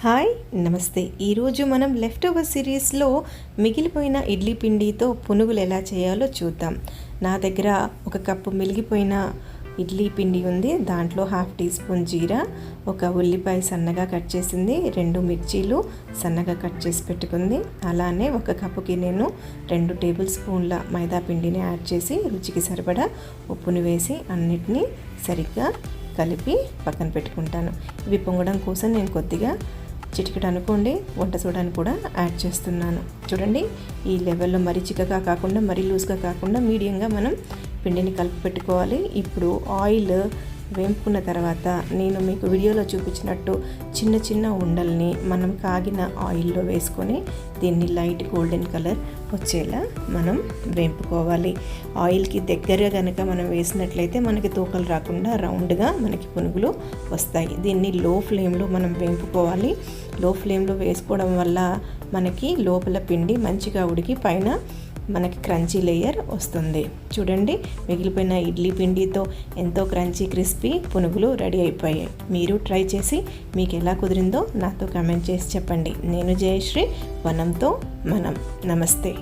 Hi నమస్తే. ఈరోజు మనం లెఫ్ట్ ఓవర్ సిరీస్లో మిగిలిపోయిన ఇడ్లీ పిండితో పునుగులు ఎలా చేయాలో చూద్దాం. నా దగ్గర ఒక కప్పు మిగిలిపోయిన ఇడ్లీ పిండి ఉంది. దాంట్లో 1/2 టీ స్పూన్ జీరా, ఒక ఉల్లిపాయ సన్నగా కట్ చేసింది, 2 మిర్చీలు సన్నగా కట్ చేసి పెట్టుకుంది. అలానే ఒక కప్పుకి నేను 2 టేబుల్ స్పూన్ల మైదా పిండిని యాడ్ చేసి రుచికి సరిపడా ఉప్పుని వేసి అన్నిటినీ సరిగ్గా కలిపి పక్కన పెట్టుకుంటాను. ఇవి పొంగడం కోసం నేను కొద్దిగా చిటికెడు అనుకోండి వంట సోడాని కూడా యాడ్ చేస్తున్నాను. చూడండి, ఈ లెవెల్లో మరీ చిక్కగా కాకుండా మరీ లూజ్గా కాకుండా మీడియంగా మనం పిండిని కలిపి పెట్టుకోవాలి. ఇప్పుడు ఆయిల్ వేపుకున్న తర్వాత నేను మీకు వీడియోలో చూపించినట్టు చిన్న చిన్న ఉండల్ని మనం కాగిన ఆయిల్లో వేసుకొని దీన్ని లైట్ గోల్డెన్ కలర్ వచ్చేలా మనం వేపుకోవాలి. ఆయిల్కి దగ్గరగా కనుక మనం వేసినట్లయితే మనకి తూకలు రాకుండా రౌండ్గా మనకి పునుగులు వస్తాయి. దీన్ని లో ఫ్లేమ్లో మనం వేపుకోవాలి. లో ఫ్లేమ్లో వేసుకోవడం వల్ల మనకి లోపల పిండి మంచిగా ఉడికి పైన మనకి క్రంచీ లేయర్ వస్తుంది. చూడండి, మిగిలిపోయిన ఇడ్లీ పిండితో ఎంతో క్రంచీ క్రిస్పీ పునుగులు రెడీ అయిపోయాయి. మీరు ట్రై చేసి మీకు ఎలా కుదిరిందో నాతో కామెంట్ చేసి చెప్పండి. నేను జయశ్రీ, వనంతో మనం. నమస్తే.